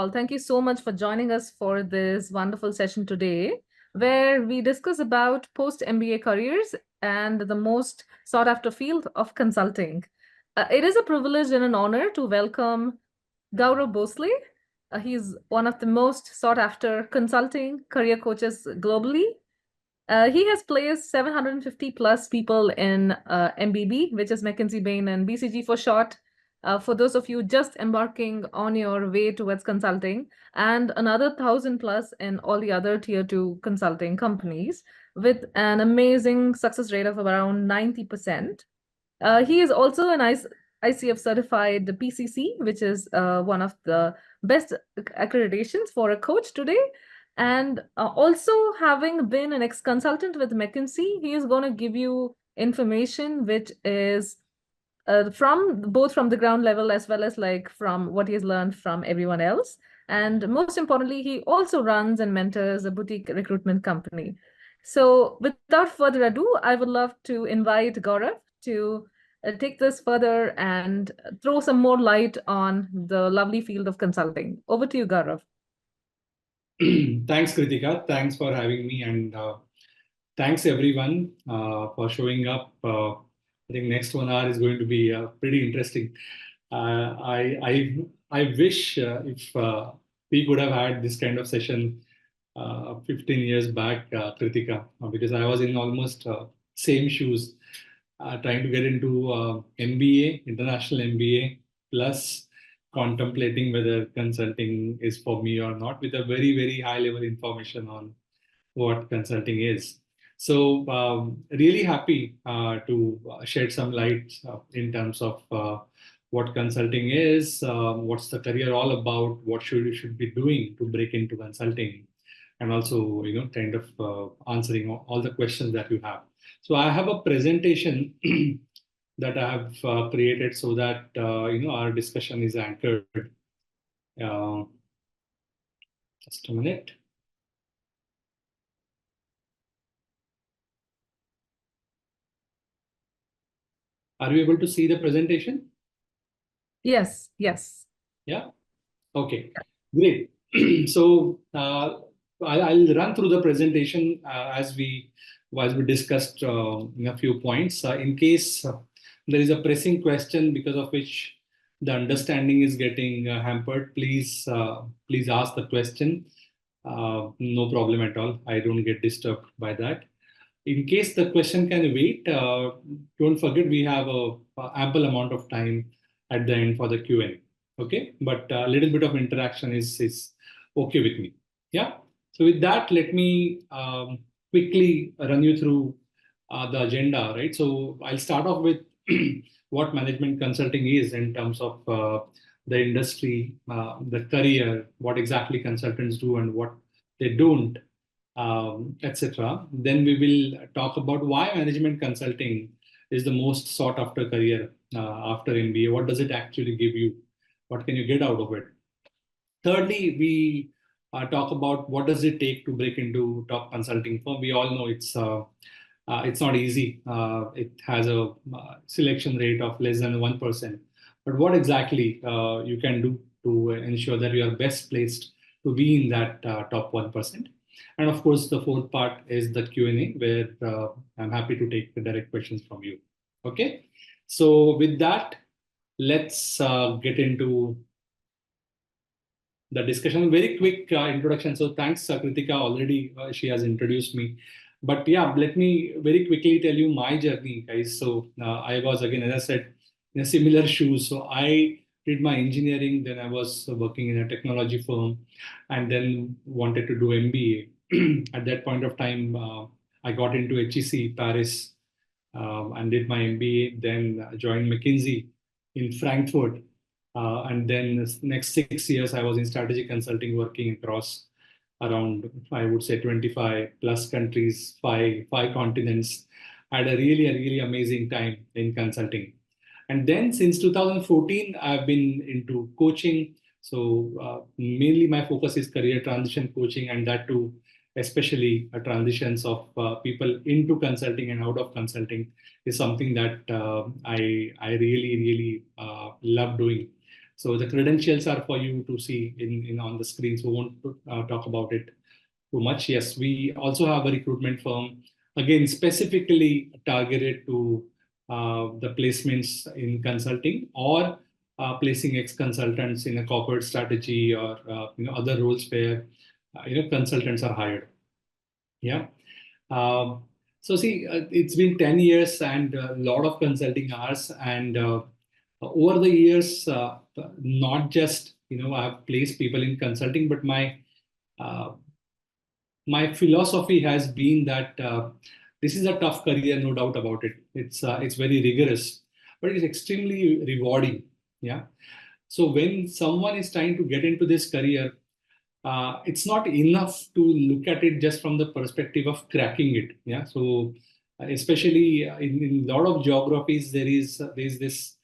all, thank you so much for joining us for this wonderful session today, where we discuss about post-MBA careers and the most sought-after field of consulting. It is a privilege and an honor to welcome Gaurav Bhosle. He's one of the most sought-after consulting career coaches globally. He has placed 750 plus people in MBB, which is McKinsey, Bain, and BCG for short. For those of you just embarking on your way towards consulting, and another 1,000 plus in all the other tier two consulting companies, with an amazing success rate of around 90%. He is also an ICF certified PCC, which is one of the best accreditations for a coach today. And also, having been an ex-consultant with McKinsey, he is going to give you information which is from both from the ground level as well as like from what he has learned from everyone else. And most importantly, he also runs and mentors a boutique recruitment company. So without further ado, I would love to invite Gaurav to take this further and throw some more light on the lovely field of consulting. Over to you, Gaurav. Thanks, Kritika. Thanks for having me, and thanks everyone for showing up. I think next 1 hour is going to be pretty interesting. I wish if we could have had this kind of session 15 years back, Kritika, because I was in almost same shoes, trying to get into MBA, international MBA, plus contemplating whether consulting is for me or not, with a very, very high level information on what consulting is. So really happy to shed some light in terms of what consulting is, what's the career all about, what you should be doing to break into consulting, and also kind of answering all the questions that you have. So I have a presentation that I have created so that our discussion is anchored. Just a minute. Are you able to see the presentation? Yes, yes. Yeah. Okay, great. So I'll run through the presentation as we discussed in a few points. In case there is a pressing question because of which the understanding is getting hampered, please ask the question. No problem at all. I don't get disturbed by that. In case the question can wait, don't forget we have a ample amount of time at the end for the Q&A. Okay, but a little bit of interaction is okay with me. Yeah. So with that, let me quickly run you through the agenda, right? So I'll start off with what management consulting is in terms of the industry, the career, what exactly consultants do and what they don't, etc. Then we will talk about why management consulting is the most sought after career after MBA. What does it actually give you? What can you get out of it? Thirdly, we talk about what does it take to break into top consulting firm. We all know it's not easy. It has a selection rate of less than 1%. But what exactly you can do to ensure that you are best placed to be in that top 1%? And of course, the fourth part is the Q&A, where I'm happy to take the direct questions from you. Okay. So with that, let's get into the discussion. Very quick introduction. So thanks, Kritika. Already she has introduced me. But yeah, let me very quickly tell you my journey, guys. So I was, again, as I said, in a similar shoes. So I did my engineering, then I was working in a technology firm, and then wanted to do MBA. At that point of time, I got into HEC Paris and did my MBA, then joined McKinsey in Frankfurt. And then next 6 years, I was in strategic consulting, working across around, I would say, 25 plus countries, five continents. I had a really amazing time in consulting. And then since 2014, I've been into coaching. So mainly my focus is career transition coaching, and that too, especially transitions of people into consulting and out of consulting is something that I really love doing. So the credentials are for you to see in on the screen. So we won't talk about it too much. Yes, we also have a recruitment firm, again, specifically targeted to the placements in consulting or placing ex-consultants in a corporate strategy or other roles where consultants are hired. Yeah. Um, so see, it's been 10 years and a lot of consulting hours. And over the years, not just, I've placed people in consulting, but uh, my philosophy has been that this is a tough career, no doubt about it. It's very rigorous, but it's extremely rewarding. Yeah. So when someone is trying to get into this career, it's not enough to look at it just from the perspective of cracking it. Yeah. So especially in a lot of geographies, there's this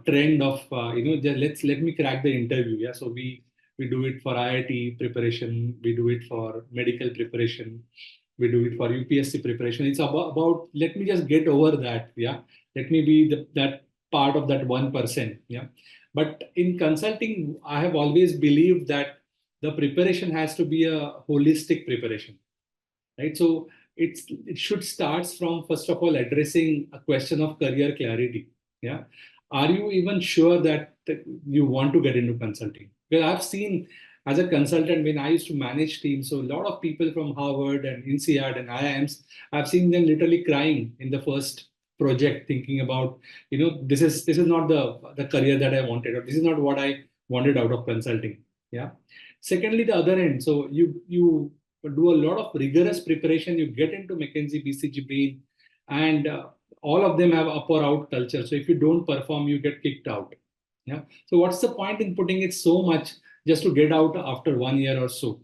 trend of let me crack the interview. Yeah. So we do it for IIT preparation, we do it for medical preparation, we do it for UPSC preparation. It's about let me just get over that. Yeah. Let me be that part of that 1%. Yeah. But in consulting, I have always believed that the preparation has to be a holistic preparation, right? So it should start from first of all addressing a question of career clarity. Yeah, are you even sure that you want to get into consulting? Because I've seen as a consultant when I used to manage teams, so a lot of people from Harvard and INSEAD and IIMs, I've seen them literally crying in the first project, thinking about this is not the career that I wanted, or this is not what I wanted out of consulting. Yeah. Secondly, the other end. So you do a lot of rigorous preparation. You get into McKinsey, BCG, Bain, and all of them have up or out culture. So if you don't perform, you get kicked out. Yeah. So what's the point in putting it so much just to get out after 1 year or so,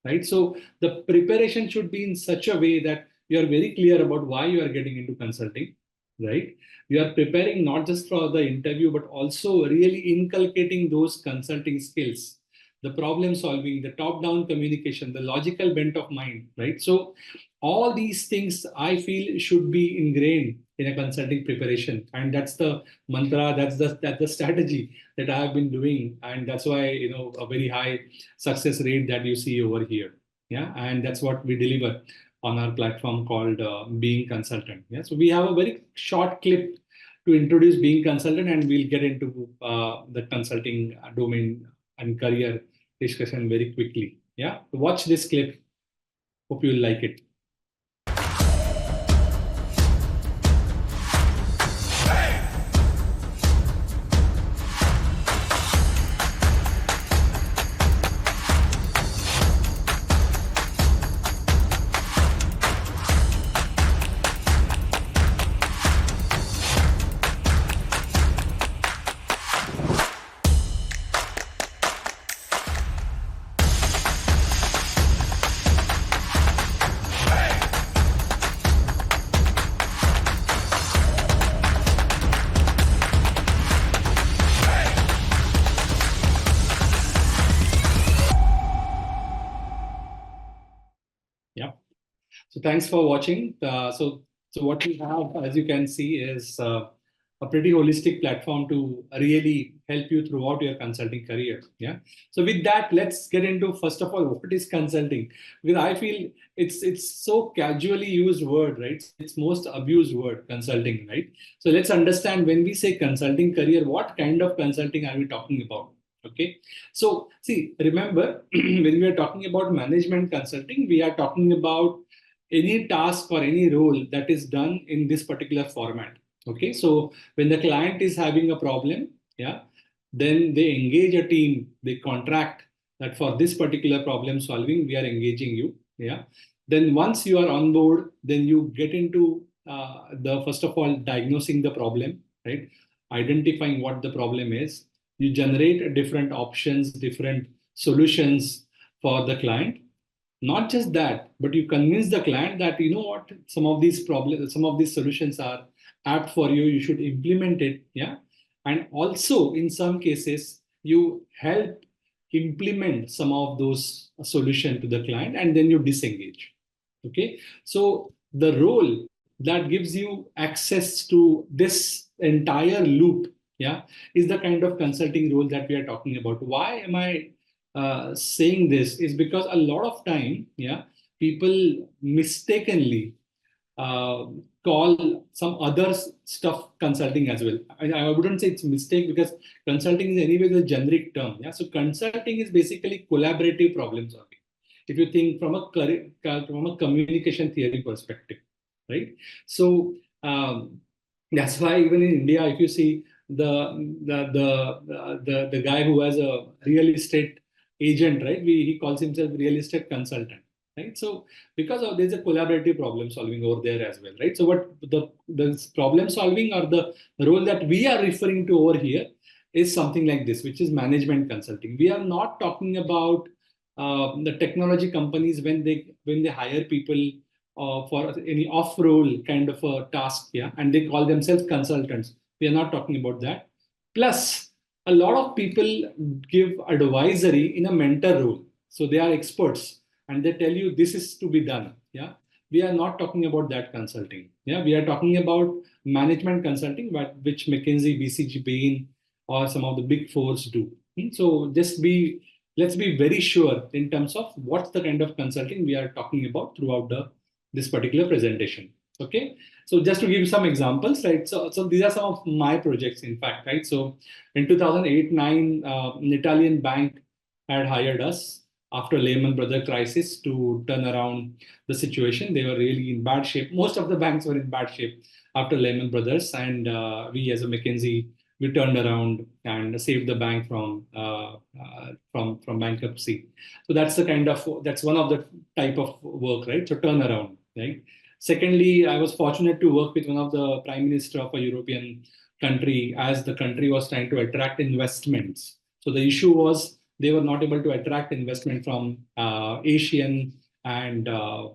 right? So the preparation should be in such a way that you are very clear about why you are getting into consulting, right? You are preparing not just for the interview, but also really inculcating those consulting skills, the problem solving, the top down communication, the logical bent of mind, right? So all these things I feel should be ingrained in a consulting preparation, and that's the mantra, that's the strategy that I have been doing, and that's why a very high success rate that you see over here. Yeah, and that's what we deliver on our platform called Being Consultant. Yeah, so we have a very short clip to introduce Being Consultant, and we'll get into the consulting domain and career discussion very quickly. Yeah, watch this clip. Hope you'll like it. Yeah. So thanks for watching. So what we have, as you can see, is a pretty holistic platform to really help you throughout your consulting career. Yeah. So with that, let's get into first of all what is consulting, because I feel it's so casually used word, right? It's most abused word, consulting, right? So let's understand when we say consulting career, what kind of consulting are we talking about? Okay. So see, remember when we are talking about management consulting, we are talking about any task or any role that is done in this particular format. Okay, so when the client is having a problem, yeah, then they engage a team, they contract that for this particular problem solving, we are engaging you. Yeah, then once you are on board, then you get into the first of all diagnosing the problem, right? Identifying what the problem is. You generate different options, different solutions for the client. Not just that, but you convince the client that you know what, some of these problems, some of these solutions are apt for you, you should implement it. Yeah. And also in some cases you help implement some of those solution to the client, and then you disengage. Okay, so the role that gives you access to this entire loop yeah, is the kind of consulting role that we are talking about. Why am I saying this? Is because a lot of time, yeah, people mistakenly uh, call some other stuff consulting as well. I wouldn't say it's a mistake because consulting is anyway the generic term. Yeah, so consulting is basically collaborative problem solving. If you think from a communication theory perspective, right? So that's why even in India, if you see the guy who has a real estate agent, right? He calls himself real estate consultant, right? So because of there's a collaborative problem solving over there as well, right? So what the problem solving or the role that we are referring to over here is something like this, which is management consulting. We are not talking about the technology companies when they hire people for any off-role kind of a task, yeah, and they call themselves consultants. We are not talking about that. Plus, a lot of people give advisory in a mentor role, so they are experts and they tell you this is to be done. Yeah, we are not talking about that consulting. Yeah, we are talking about management consulting, which McKinsey, BCG, Bain, or some of the big fours do. So let's be very sure in terms of what's the kind of consulting we are talking about throughout the this particular presentation. Okay, so just to give you some examples, right? So these are some of my projects, in fact, right? So in 2008-9, an Italian bank had hired us after Lehman Brothers crisis to turn around the situation. They were really in bad shape. Most of the banks were in bad shape after Lehman Brothers, and we as a McKinsey, we turned around and saved the bank from bankruptcy. So that's one of the type of work, right? So turnaround, right? Secondly, I was fortunate to work with one of the prime minister of a European country as the country was trying to attract investments. So the issue was they were not able to attract investment from Asian and the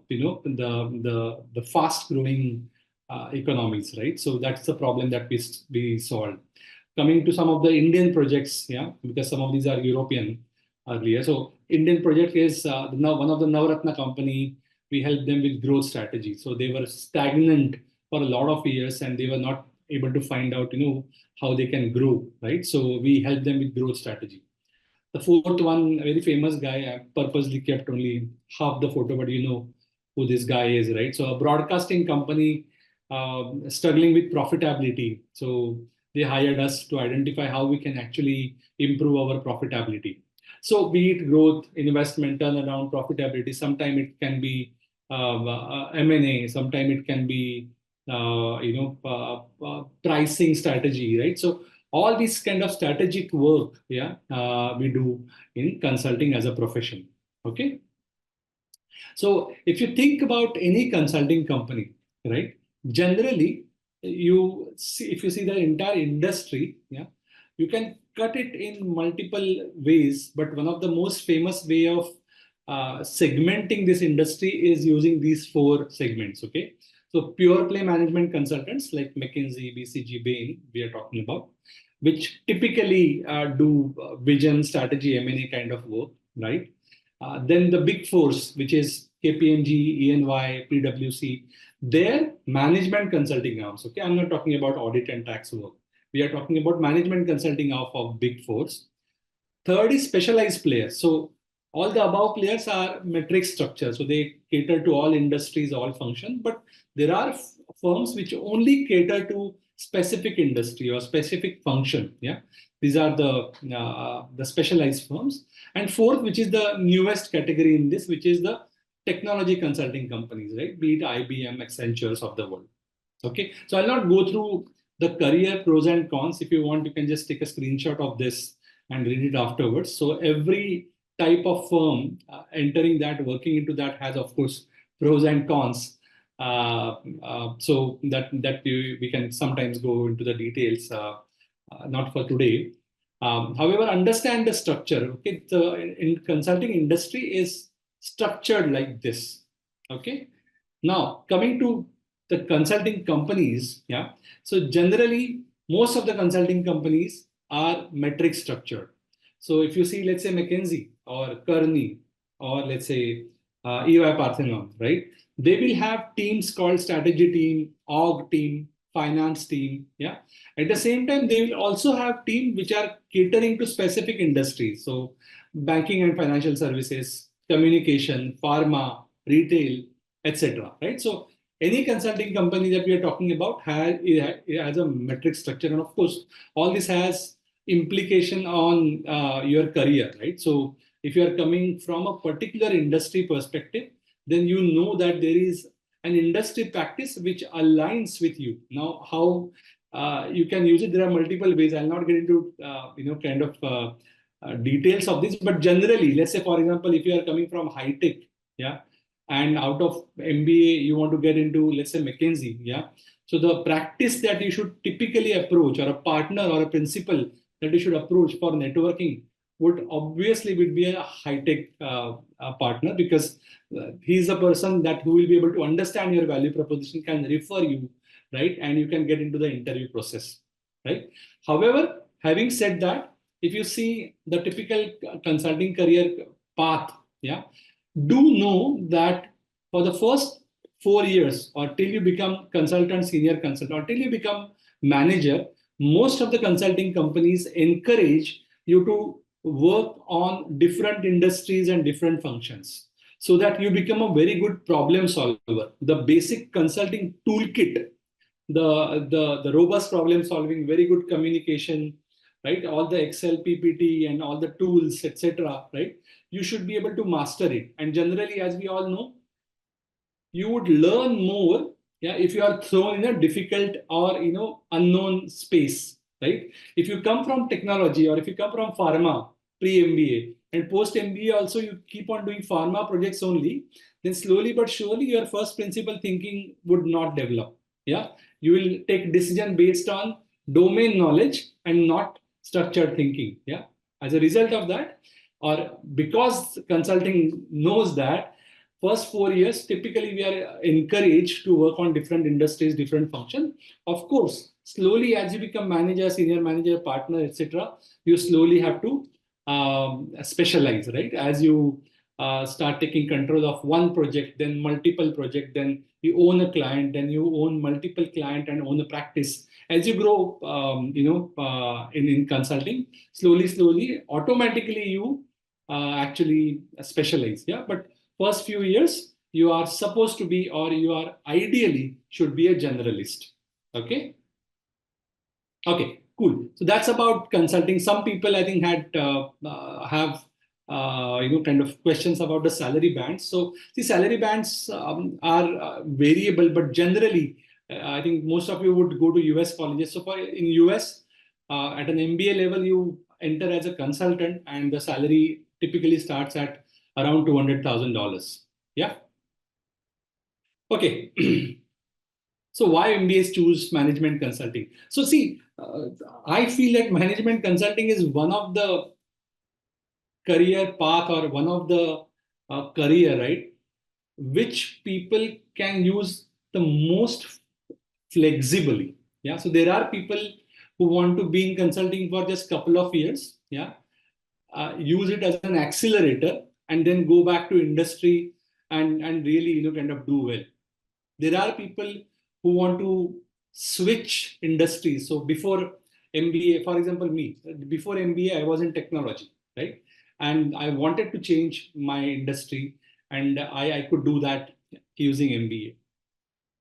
fast growing economies, right? So that's the problem that we solved. Coming to some of the Indian projects, yeah, because some of these are European earlier. So Indian project is now one of the Navratna company. We helped them with growth strategy. So they were stagnant for a lot of years and they were not able to find out, how they can grow, right? So we helped them with growth strategy. The fourth one, a very famous guy, I purposely kept only half the photo, but you know who this guy is, right? So a broadcasting company struggling with profitability. So they hired us to identify how we can actually improve our profitability. So be it growth, investment, turnaround, profitability. Sometimes it can be M&A. Sometimes it can be pricing strategy, right? So all this kind of strategic work, yeah, we do in consulting as a profession. Okay, so if you think about any consulting company, right, generally if you see the entire industry, yeah, you can cut it in multiple ways, but one of the most famous way of segmenting this industry is using these four segments. Okay, so pure play management consultants like McKinsey, BCG, Bain, we are talking about, which typically do vision, strategy, M&A kind of work, right? Then the big fours, which is KPMG, EY, PwC, their management consulting arms. Okay, I'm not talking about audit and tax work. We are talking about management consulting arm of big fours. Third is specialized players. So all the above players are metric structure. So they cater to all industries, all functions. But there are firms which only cater to specific industry or specific function. Yeah, these are the specialized firms. And fourth, which is the newest category in this, which is the technology consulting companies, right? Be it IBM, Accentures of the world. Okay, so I'll not go through the career pros and cons. If you want, you can just take a screenshot of this and read it afterwards. So every type of firm entering that, working into that has, of course, pros and cons. So we can sometimes go into the details, not for today. However, understand the structure. Okay, the in consulting industry is structured like this. Okay, now coming to the consulting companies, yeah. So generally, most of the consulting companies are metric structured. So if you see, let's say McKinsey or Kearney or let's say EY Parthenon, right? They will have teams called strategy team, org team, finance team. Yeah. At the same time, they will also have team which are catering to specific industries. So banking and financial services, communication, pharma, retail, etc. Right. So any consulting company that we are talking about has a metric structure, and of course, all this has implication on your career, right? So if you are coming from a particular industry perspective, then you know that there is an industry practice which aligns with you. Now, how you can use it, there are multiple ways. I'll not get into details of this, but generally, let's say for example, if you are coming from high tech, yeah, and out of MBA you want to get into, let's say, McKinsey, yeah. So the practice that you should typically approach, or a partner or a principal that you should approach for networking, would be a high tech partner, because he's a person that who will be able to understand your value proposition, can refer you, right, and you can get into the interview process, right. However, having said that, if you see the typical consulting career path, yeah, do know that for the first 4 years, or till you become consultant, senior consultant, or till you become manager, most of the consulting companies encourage you to work on different industries and different functions, so that you become a very good problem solver. The basic consulting toolkit, the robust problem solving, very good communication, right? All the Excel, PPT, and all the tools, etc. Right? You should be able to master it. And generally, as we all know, you would learn more, yeah, if you are thrown in a difficult or unknown space, right? If you come from technology, or if you come from pharma pre-MBA and post-MBA also, you keep on doing pharma projects only, then slowly but surely your first principle thinking would not develop. Yeah, you will take decision based on domain knowledge and not structured thinking. Yeah, as a result of that, or because consulting knows that, first 4 years, typically we are encouraged to work on different industries, different functions. Of course, slowly as you become manager, senior manager, partner, etc., you slowly have to specialize, right? As you start taking control of one project, then multiple project, then you own a client, then you own multiple client and own a practice. As you grow, in consulting, slowly, automatically you actually specialize. Yeah, but first few years you are supposed to be, or you are ideally should be, a generalist. Okay. Okay, cool. So that's about consulting. Some people, I think, had have kind of questions about the salary bands. So the salary bands are variable, but generally, I think most of you would go to US colleges. So for in US, at an MBA level, you enter as a consultant, and the salary typically starts at around $200,000. Yeah. Okay. So why MBAs choose management consulting? So see, I feel like management consulting is one of the career path, or one of the career, right, which people can use the most flexibly. Yeah. So there are people who want to be in consulting for just couple of years. Yeah. Use it as an accelerator, and then go back to industry, and really kind of do well. There are people who want to switch industries. So before MBA, for example, me, before MBA, I was in technology, right? And I wanted to change my industry, and I could do that using MBA,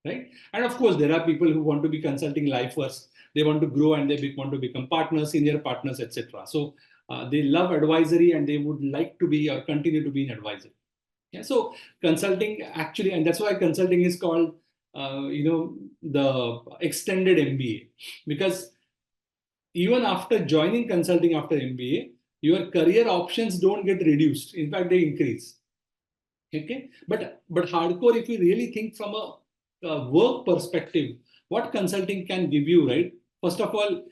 right? And of course, there are people who want to be consulting lifers. They want to grow, and they want to become partners, senior partners, etc. So they love advisory, and they would like to be, or continue to be, an advisor. Yeah, so consulting actually, and that's why consulting is called, the extended MBA, because even after joining consulting after MBA, your career options don't get reduced. In fact, they increase. Okay, but hardcore, if you really think from a work perspective, what consulting can give you, right? First of all,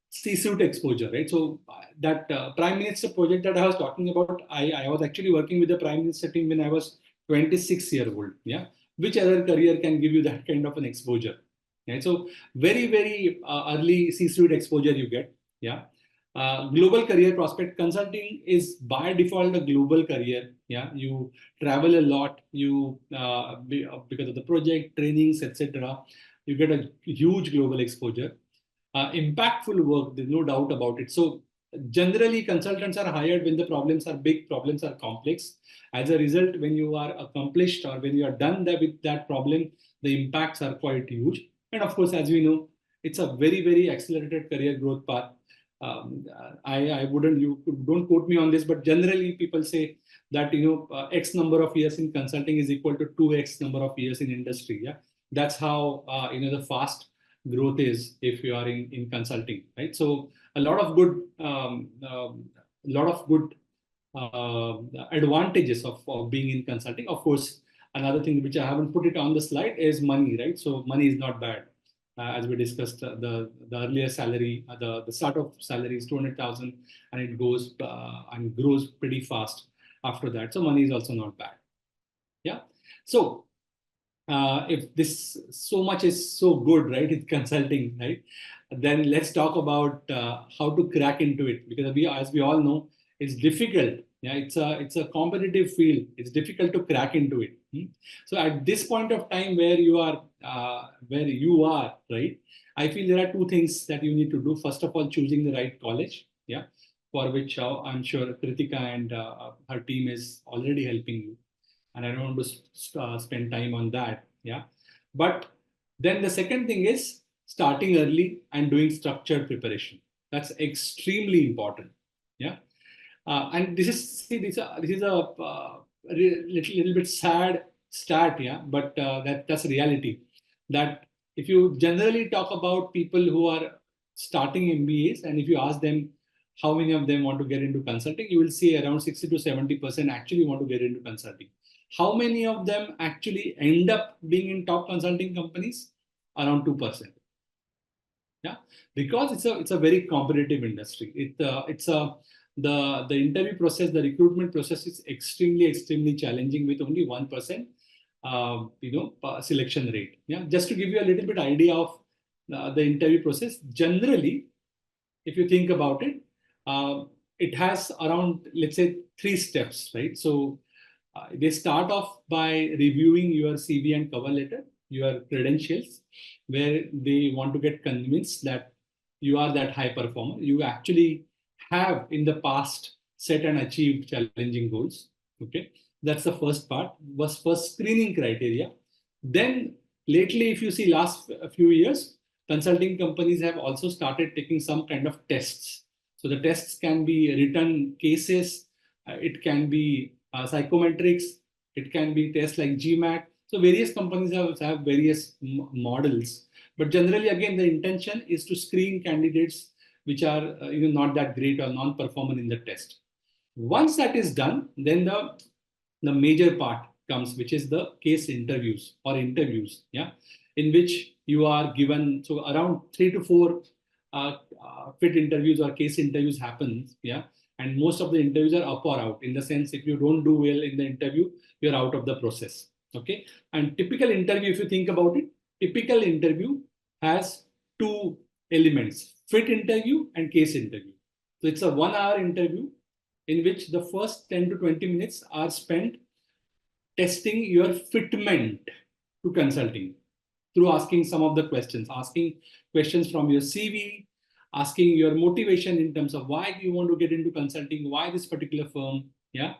C-suite exposure, right? So that prime minister project that I was talking about, I was actually working with the prime minister team when I was 26 years old. Yeah, which other career can give you that kind of an exposure? Right. So very early C-suite exposure you get. Yeah. Global career prospect, consulting is by default a global career. Yeah, you travel a lot. You because of the project trainings, etc. you get a huge global exposure, impactful work. There's no doubt about it. So generally, consultants are hired when the problems are big, problems are complex. As a result, when you are accomplished or when you are done with that problem, the impacts are quite huge. And of course, as we know, it's a very, very accelerated career growth path. I wouldn't, you don't quote me on this, but generally people say that, X number of years in consulting is equal to 2X number of years in industry. Yeah. That's how, the fast growth is if you are in consulting, right? So a lot of good, uh, advantages of being in consulting. Of course, another thing which I haven't put it on the slide is money, right? So money is not bad. As we discussed, the earlier salary, the startup salary is 200,000, and it goes and grows pretty fast after that. So money is also not bad. Yeah. So if this so much is so good, right, in consulting, right, then let's talk about how to crack into it, because as we all know, it's difficult. Yeah, it's a competitive field. It's difficult to crack into it. So at this point of time where you are, right, I feel there are two things that you need to do. First of all, choosing the right college. Yeah, for which I'm sure Kritika and her team is already helping you, and I don't want to spend time on that. Yeah, but then the second thing is starting early and doing structured preparation. That's extremely important. Yeah, and this is see this is a little bit sad stat. Yeah, but that's reality. That if you generally talk about people who are starting MBAs, and if you ask them how many of them want to get into consulting, you will see around 60 to 70% actually want to get into consulting. How many of them actually end up being in top consulting companies? Around 2%. Yeah, because it's a very competitive industry. It's a the interview process, the recruitment process is extremely challenging with only 1% selection rate. Yeah, just to give you a little bit idea of the interview process. Generally, if you think about it, it has around, let's say, 3 steps, right? So they start off by reviewing your CV and cover letter, your credentials, where they want to get convinced that you are that high performer. You actually have in the past set and achieved challenging goals. Okay, that's the first part, was first screening criteria. Then lately, if you see last few years, consulting companies have also started taking some kind of tests. So the tests can be written cases, it can be psychometrics, it can be tests like GMAT. So various companies have various models, but generally, again, the intention is to screen candidates which are not that great or non-performer in the test. Once that is done, then the major part comes, which is the case interviews or interviews, yeah, in which you are given, so around 3 to 4 fit interviews or case interviews happens, yeah, and most of the interviews are up or out, in the sense if you don't do well in the interview, you're out of the process. Okay, and typical interview, if you think about it, typical interview has two elements: fit interview and case interview. So it's a 1 hour interview in which the first 10 to 20 minutes are spent testing your fitment to consulting through asking some of the questions, asking questions from your CV, asking your motivation in terms of why you want to get into consulting, why this particular firm. Yeah.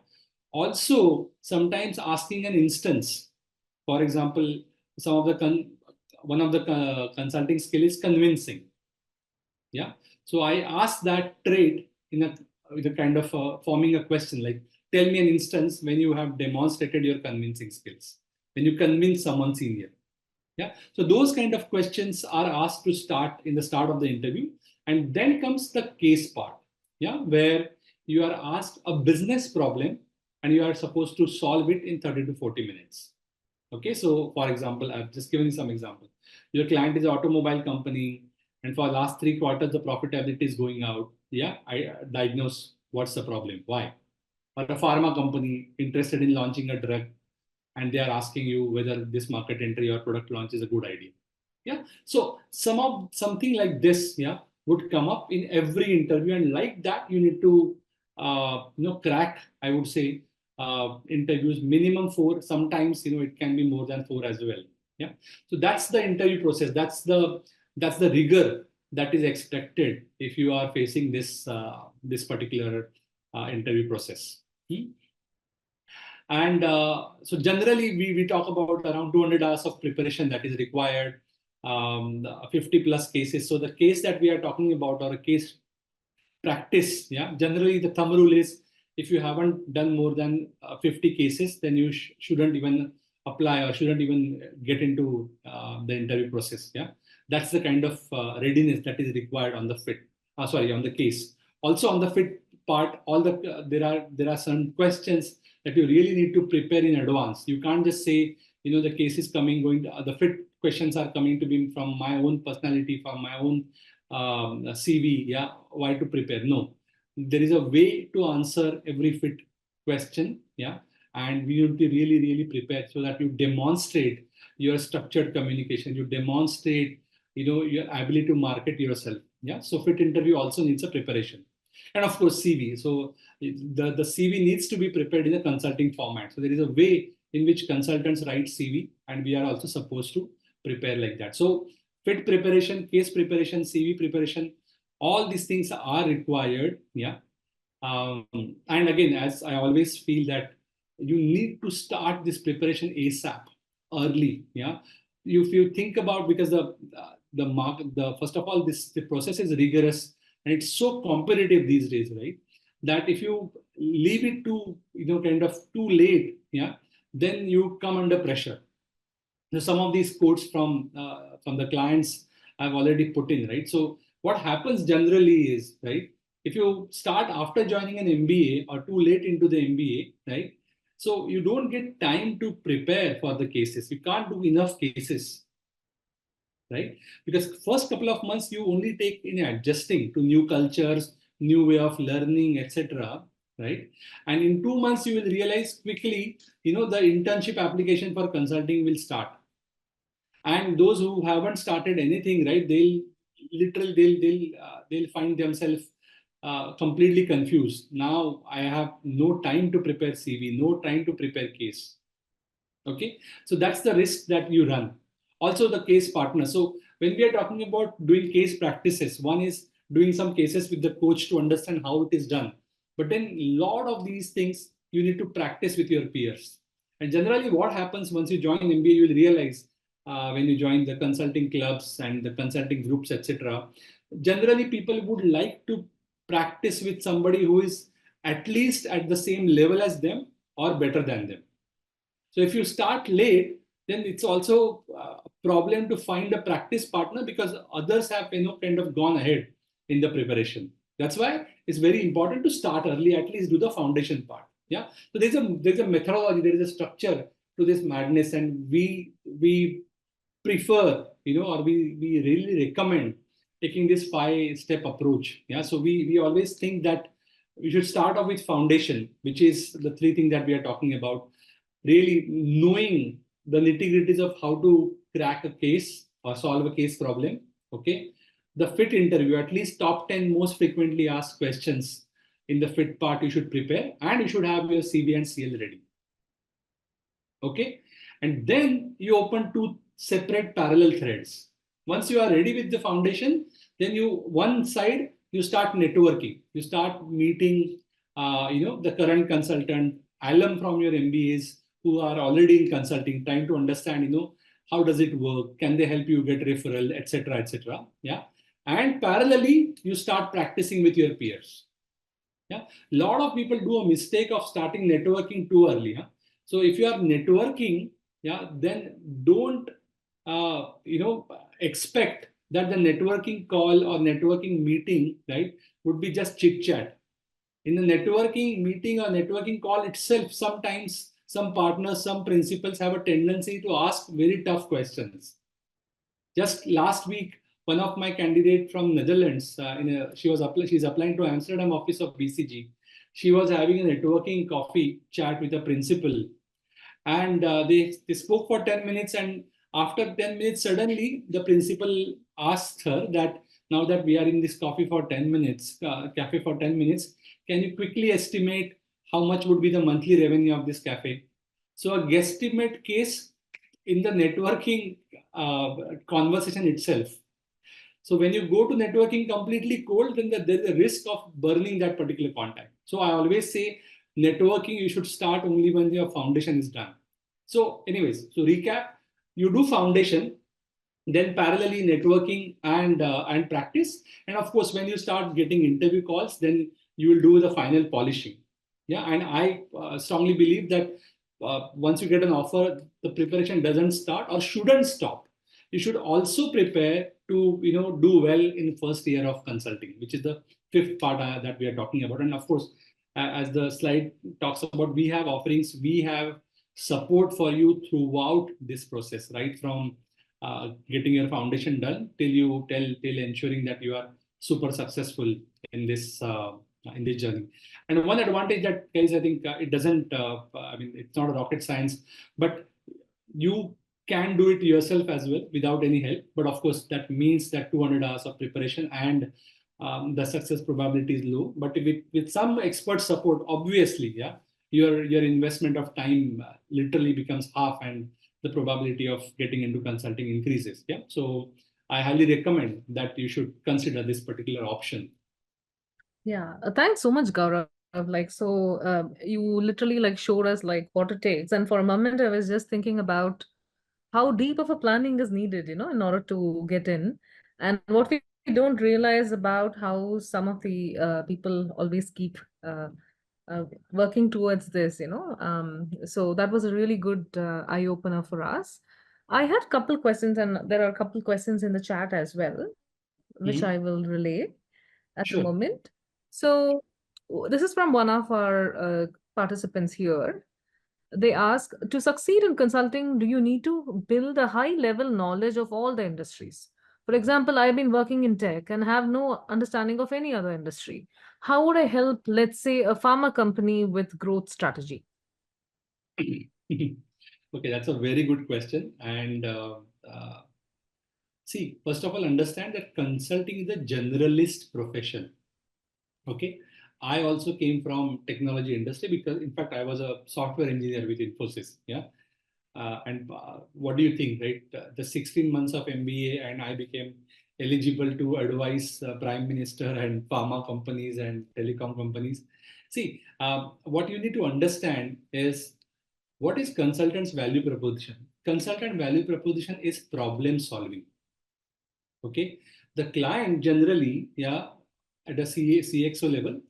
Also, sometimes asking an instance. For example, some of the one of the consulting skill is convincing. Yeah. So I asked that trait in a with a kind of forming a question like, tell me an instance when you have demonstrated your convincing skills, when you convince someone senior. Yeah. So those kind of questions are asked to start in the start of the interview. And then comes the case part. Yeah. Where you are asked a business problem and you are supposed to solve it in 30 to 40 minutes. Okay. So for example, I've just given you some example. Your client is an automobile company, and for last 3 quarters, the profitability is going out. Yeah. I diagnose what's the problem. Why? Or a pharma company interested in launching a drug, and they are asking you whether this market entry or product launch is a good idea. Yeah. So something like this, yeah, would come up in every interview, and like that, you need to crack, I would say, interviews minimum 4. Sometimes it can be more than 4 as well. Yeah. So that's the interview process. That's the rigor that is expected if you are facing this particular interview process. Hmm? And so generally, we talk about around 200 hours of preparation that is required, 50 plus cases. So the case that we are talking about, or a case practice, yeah, generally the thumb rule is if you haven't done more than 50 cases, then you shouldn't even apply or shouldn't even get into the interview process. Yeah, that's the kind of readiness that is required on the fit. Sorry, on the case. Also on the fit part, all the there are some questions that you really need to prepare in advance. You can't just say, the case is coming, the fit questions are coming to me from my own personality, from my own CV. Yeah, why to prepare? No, there is a way to answer every fit question. Yeah, and we need to be really, really prepared so that you demonstrate your structured communication. You demonstrate, your ability to market yourself. Yeah, so fit interview also needs a preparation, and of course CV. So the CV needs to be prepared in a consulting format. So there is a way in which consultants write CV, and we are also supposed to prepare like that. So fit preparation, case preparation, CV preparation, all these things are required. Yeah. And again, as I always feel that you need to start this preparation ASAP, early. Yeah. If you think about, because the first of all, the process is rigorous and it's so competitive these days, right? That if you leave it to, kind of too late, yeah, then you come under pressure. Some of these quotes from the clients I've already put in, right? So what happens generally is, right, if you start after joining an MBA or too late into the MBA, right, so you don't get time to prepare for the cases. You can't do enough cases, right? Because first couple of months you only take in adjusting to new cultures, new way of learning, etc. Right? And in 2 months you will realize quickly, the internship application for consulting will start, and those who haven't started anything, right, they'll find themselves completely confused. Now I have no time to prepare CV, no time to prepare case. Okay, so that's the risk that you run. Also the case partner. So when we are talking about doing case practices, one is doing some cases with the coach to understand how it is done, but then a lot of these things you need to practice with your peers. And generally what happens once you join MBA, you will realize, when you join the consulting clubs and the consulting groups, etc., generally people would like to practice with somebody who is at least at the same level as them or better than them. So if you start late, then it's also a problem to find a practice partner, because others have, kind of gone ahead in the preparation. That's why it's very important to start early, at least do the foundation part. Yeah. So there's a methodology, there is a structure to this madness, and we prefer, or we really recommend taking this 5-step approach. Yeah. So we always think that we should start off with foundation, which is the three things that we are talking about. Really knowing the nitty-gritties of how to crack a case or solve a case problem. Okay. The fit interview, at least top 10 most frequently asked questions in the fit part you should prepare, and you should have your CV and CL ready. Okay. And then you open two separate parallel threads. Once you are ready with the foundation, then one side, you start networking. You start meeting, the current consultant, alum from your MBAs who are already in consulting, trying to understand, how does it work? Can they help you get referral, etc., etc. Yeah. And parallelly, you start practicing with your peers. Yeah. A lot of people do a mistake of starting networking too early. Huh? So if you are networking, yeah, then don't expect that the networking call or networking meeting, right, would be just chit chat. In the networking meeting or networking call itself, sometimes some partners, some principals have a tendency to ask very tough questions. Just last week, one of my candidate from Netherlands, she's applying to Amsterdam office of BCG. She was having a networking coffee chat with a principal, and they spoke for 10 minutes, and after 10 minutes, suddenly the principal asked her that, now that we are in this cafe for 10 minutes, can you quickly estimate how much would be the monthly revenue of this cafe? So a guesstimate case in the networking conversation itself. So when you go to networking completely cold, then there's a risk of burning that particular contact. So I always say networking, you should start only when your foundation is done. So anyways, so recap, you do foundation, then parallelly networking and practice. And of course, when you start getting interview calls, then you will do the final polishing. Yeah, and I strongly believe that once you get an offer, the preparation doesn't start or shouldn't stop. You should also prepare to do well in first year of consulting, which is the fifth part that we are talking about. And of course, as the slide talks about, we have offerings, we have support for you throughout this process, right from getting your foundation done till ensuring that you are super successful in this journey. And one advantage that, guys, I think it doesn't I mean, it's not a rocket science, but you can do it yourself as well without any help. But of course, that means that 200 hours of preparation, and the success probability is low. But with some expert support, obviously, yeah, your investment of time literally becomes half, and the probability of getting into consulting increases. Yeah. So I highly recommend that you should consider this particular option. Yeah, thanks so much, Gaurav. You literally like showed us like what it takes. And for a moment, I was just thinking about how deep of a planning is needed, in order to get in. And what we don't realize about how some of the people always keep working towards this, So that was a really good eye opener for us. I had a couple questions, and there are a couple questions in the chat as well, which I will Mhm. relay at the Sure. moment. So this is from one of our participants here. They ask, to succeed in consulting, do you need to build a high level knowledge of all the industries? For example, I've been working in tech and have no understanding of any other industry. How would I help, let's say, a pharma company with growth strategy? Okay, that's a very good question. And see, first of all, understand that consulting is a generalist profession. Okay. I also came from technology industry because, in fact, I was a software engineer with Infosys. Yeah. And what do you think, right? The 16 months of MBA, and I became eligible to advise Prime Minister and pharma companies and telecom companies. See, what you need to understand is what is consultant's value proposition. Consultant value proposition is problem solving. Okay, the client generally, yeah, at a CXO level,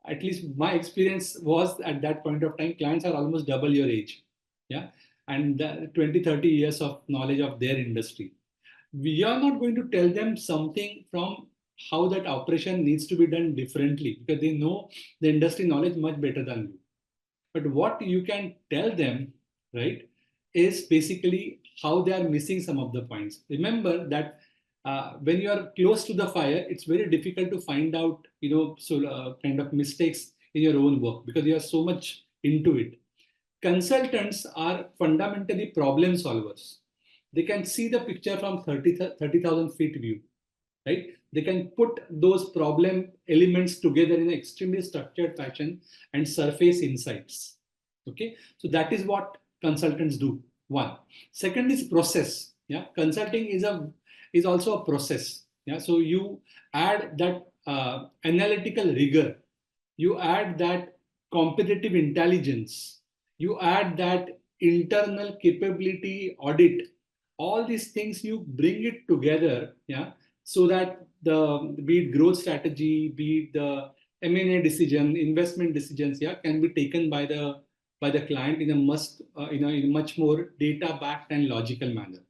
at least my experience was at that point of time, clients are almost double your age, yeah, and 20, 30 years of knowledge of their industry. We are not going to tell them something from how that operation needs to be done differently, because they know the industry knowledge much better than you. But what you can tell them, right, is basically how they are missing some of the points. Remember that when you are close to the fire, it's very difficult to find out, kind of mistakes in your own work because you are so much into it. Consultants are fundamentally problem solvers. They can see the picture from 30,000 feet view, right? They can put those problem elements together in an extremely structured fashion and surface insights. Okay, so that is what consultants do. One. Second is process. Yeah, consulting is also a process. Yeah, so you add that analytical rigor, you add that competitive intelligence, you add that internal capability audit. All these things you bring it together, yeah, so that the be it growth strategy, be it the M&A decision, investment decisions, yeah, can be taken by the client in a in a much more data backed and logical manner,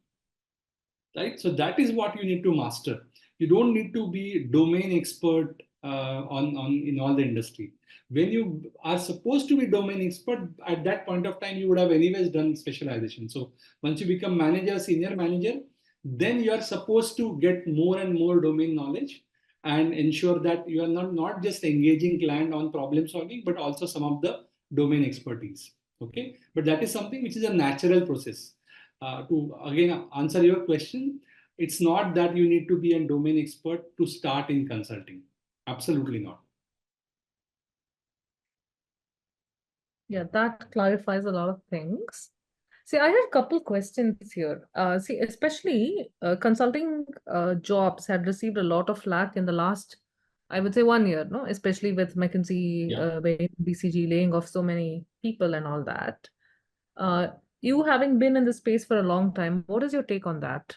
right? So that is what you need to master. You don't need to be domain expert on in all the industry. When you are supposed to be domain expert, at that point of time, you would have anyways done specialization. So once you become manager, senior manager, then you are supposed to get more and more domain knowledge and ensure that you are not just engaging client on problem solving, but also some of the domain expertise. Okay, but that is something which is a natural process. To again answer your question, it's not that you need to be a domain expert to start in consulting. Absolutely not. Yeah, that clarifies a lot of things. See, I had a couple questions here. See, especially consulting jobs had received a lot of flack in the last, I would say, 1 year, no? Especially with McKinsey, Yeah. BCG laying off so many people and all that. Uh, you having been in the space for a long time, what is your take on that?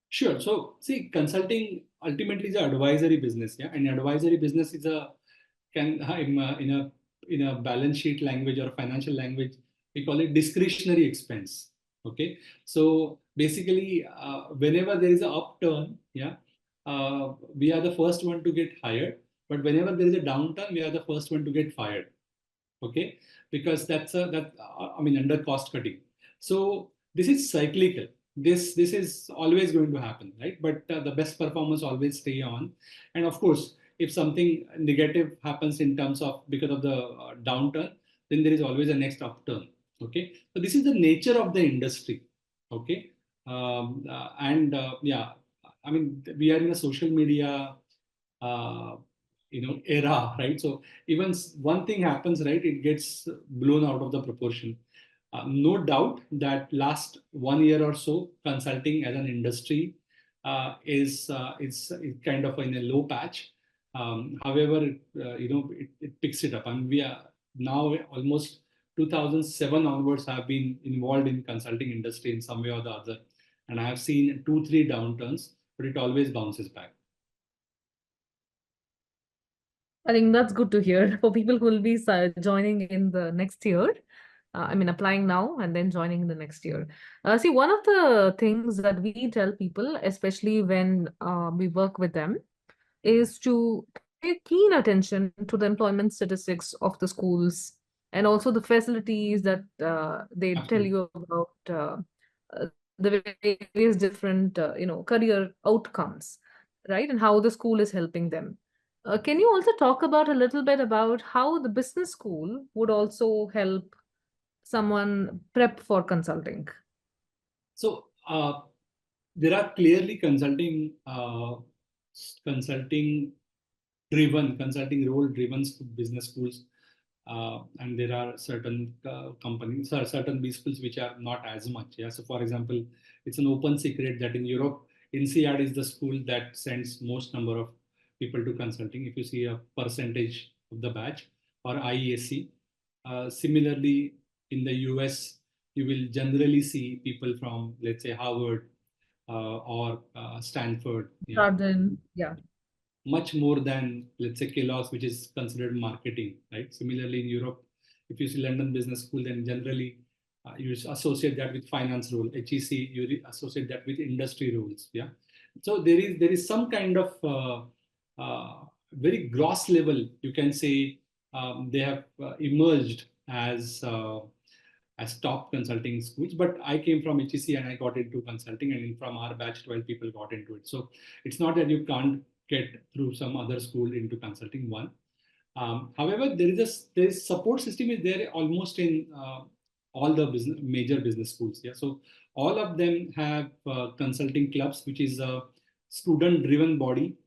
Sure. So see, consulting ultimately is an advisory business, yeah, and advisory business is a can in a balance sheet language or financial language we call it discretionary expense. Okay, so basically, whenever there is a upturn, yeah, we are the first one to get hired, but whenever there is a downturn, we are the first one to get fired. Okay, because I mean under cost cutting. So this is cyclical. This is always going to happen, right? But the best performers always stay on. And of course, if something negative happens in terms of because of the downturn, then there is always a next upturn. Okay, so this is the nature of the industry. Okay, and yeah, I mean we are in a social media uh, era, right? So even one thing happens, right, it gets blown out of the proportion. No doubt that last 1 year or so consulting as an industry is kind of in a low patch. However, it picks it up, and we are now almost 2007 onwards have been involved in consulting industry in some way or the other, and I have seen 2 3 downturns, but it always bounces back. I think that's good to hear for people who will be joining in the next year. I mean, applying now and then joining in the next year. See, one of the things that we tell people, especially when we work with them, is to pay keen attention to the employment statistics of the schools and also the facilities that they tell Absolutely. you about the various different career outcomes, right? And how the school is helping them. Can you also talk about a little bit about how the business school would also help someone prep for consulting? So there are clearly consulting consulting role driven business schools, and there are certain companies or certain B schools which are not as much. Yeah. So for example, it's an open secret that in Europe, INSEAD is the school that sends most number of people to consulting. If you see a percentage of the batch or IESC, similarly in the US, you will generally see people from let's say Harvard or Stanford. Yeah, Garden, yeah. much more than let's say Kellogg's, which is considered marketing, right? Similarly, in Europe, if you see London Business School, then generally you associate that with finance role. HEC, you associate that with industry roles. Yeah. So there is some kind of very gross level, you can say, they have emerged as top consulting schools. But I came from HEC and I got into consulting, and from our batch, 12 people got into it. So it's not that you can't get through some other school into consulting one. However, there is support system is there almost in all the major business schools. Yeah, so all of them have consulting clubs, which is a student-driven body.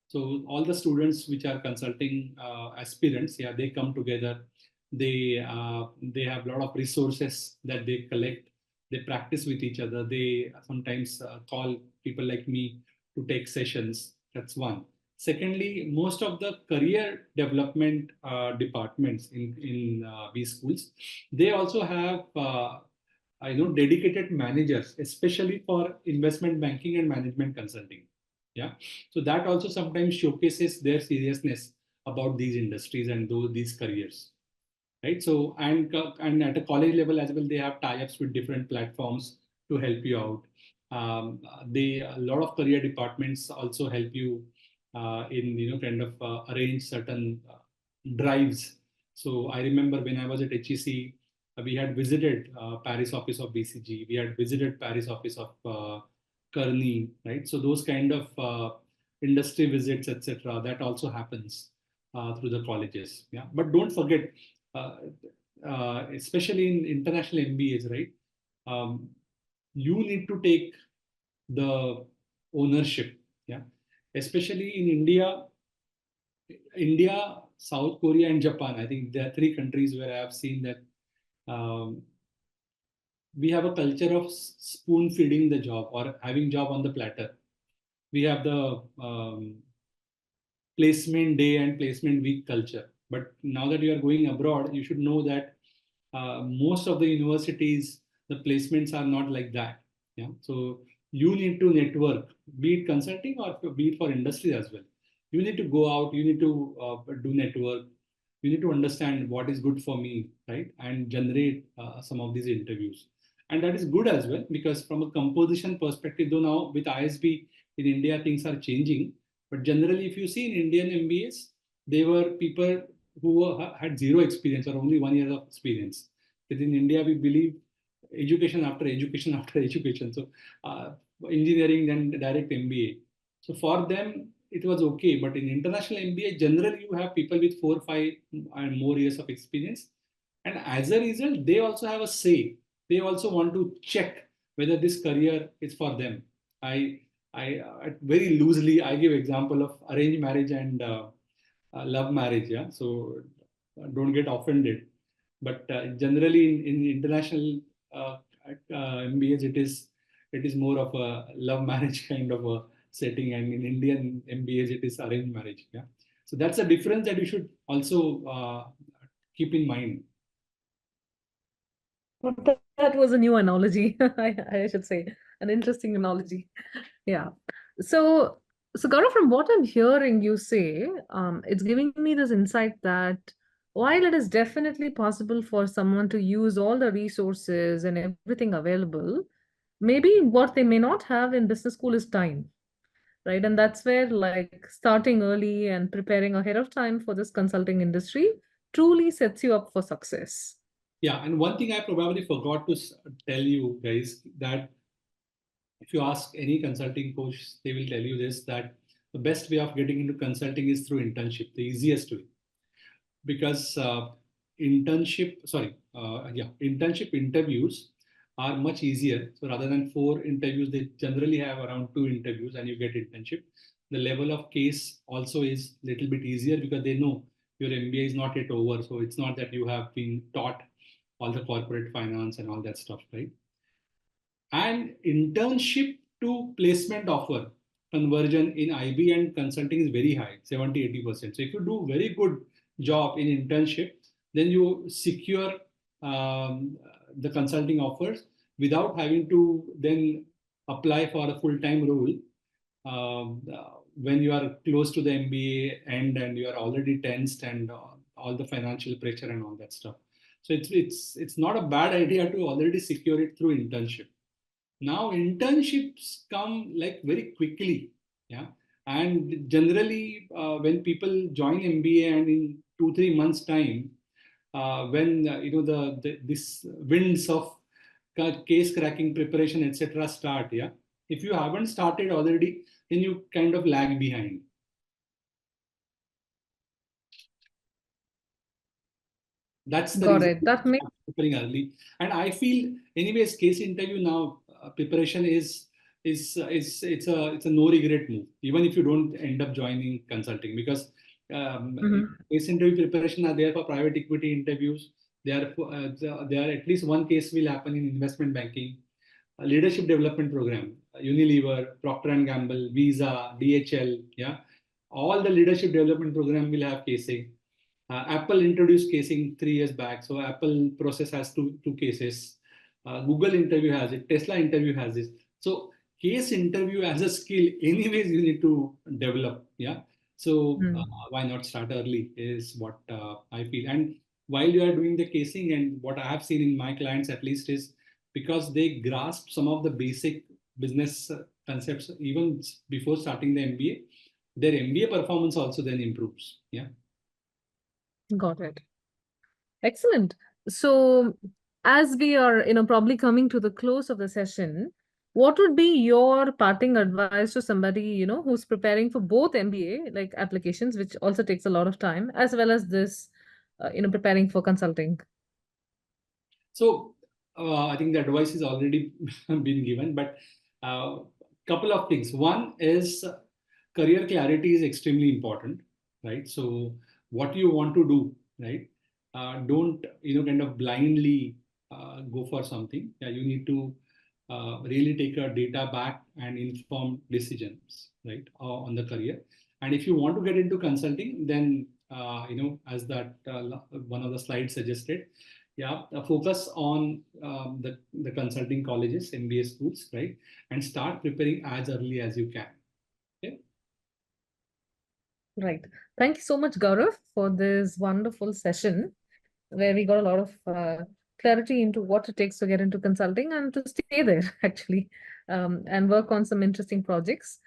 So all the students which are consulting aspirants, yeah, they come together. They have a lot of resources that they collect. They practice with each other. They sometimes call people like me to take sessions. That's one. Secondly, most of the career development departments in these schools, they also have dedicated managers, especially for investment banking and management consulting. Yeah, so that also sometimes showcases their seriousness about these industries and these careers, right? So and at a college level as well, they have tie-ups with different platforms to help you out. They a lot of career departments also help you in kind of arrange certain drives. So I remember when I was at HEC, we had visited Paris office of BCG. We had visited Paris office of Kearney, right? So those kind of industry visits, etc. That also happens through the colleges. Yeah, but don't forget, uh, especially in international MBAs, right? Um, you need to take the ownership. Yeah, especially in India, South Korea, and Japan. I think there are three countries where I have seen that um, we have a culture of spoon feeding the job or having job on the platter. We have the placement day and placement week culture. But now that you are going abroad, you should know that most of the universities, the placements are not like that. Yeah. So you need to network, be it consulting or be it for industry as well. You need to go out, you need to do network, you need to understand what is good for me, right? And generate some of these interviews. And that is good as well, because from a composition perspective, though now with ISB in India, things are changing. But generally, if you see in Indian MBAs, they were people who had zero experience or only 1 year of experience. But in India, we believe education after education after education. So engineering, then direct MBA. So for them, it was okay. But in international MBA, generally you have people with 4, 5 and more years of experience. And as a result, they also have a say. They also want to check whether this career is for them. I very loosely I give example of arranged marriage and love marriage. Yeah, so don't get offended. But generally in international uh, MBAs, it is more of a love marriage kind of a setting, and in Indian MBAs it is arranged marriage. Yeah, so that's a difference that you should also keep in mind. Well, that was a new analogy, I should say, an interesting analogy. Yeah. So, so Gaurav, from what I'm hearing you say, it's giving me this insight that while it is definitely possible for someone to use all the resources and everything available, maybe what they may not have in business school is time, right? And that's where like starting early and preparing ahead of time for this consulting industry truly sets you up for success. Yeah, and one thing I probably forgot to tell you guys, that if you ask any consulting coach, they will tell you this, that the best way of getting into consulting is through internship, the easiest way. Because internship interviews are much easier. So rather than 4 interviews, they generally have around 2 interviews and you get internship. The level of case also is a little bit easier because they know your MBA is not yet over. So it's not that you have been taught all the corporate finance and all that stuff, right? And internship to placement offer conversion in IB and consulting is very high, 70-80%. So if you do very good job in internship, then you secure the consulting offers without having to then apply for a full-time role when you are close to the MBA end and you are already tensed and all the financial pressure and all that stuff. So it's not a bad idea to already secure it through internship. Now internships come like very quickly. Yeah, and generally when people join MBA and in 2, 3 months time, when the this winds of case cracking preparation etc start. Yeah, if you haven't started already, then you kind of lag behind. That's the Got reason it. That makes preparing early. And I feel, anyways, case interview now preparation is it's a no regret move, even if you don't end up joining consulting, because um, Mhm. case interview preparation are there for private equity interviews. There are at least one case will happen in investment banking, a leadership development program, Unilever, Procter and Gamble, Visa, DHL. Yeah, all the leadership development program will have casing. Apple introduced casing 3 years back, so Apple process has two cases. Google interview has it. Tesla interview has it. So case interview as a skill, anyways, you need to develop. Yeah. So Mm. why not start early is what I feel. And while you are doing the casing, and what I have seen in my clients at least is, because they grasp some of the basic business concepts even before starting the MBA, their MBA performance also then improves. Yeah. Got it. Excellent. So, as we are, probably coming to the close of the session, what would be your parting advice to somebody, who's preparing for both MBA, like applications, which also takes a lot of time, as well as this, preparing for consulting? So I think the advice is already been given, but couple of things. One is career clarity is extremely important, right? So what you want to do, right? Don't kind of blindly. go for something. Yeah, you need to really take a data back and informed decisions, right, on the career. And if you want to get into consulting, then as that one of the slides suggested, yeah, focus on the consulting colleges, MBA schools, right, and start preparing as early as you can. Okay. Right. Thank you so much, Gaurav, for this wonderful session where we got a lot of clarity into what it takes to get into consulting and to stay there, actually, and work on some interesting projects.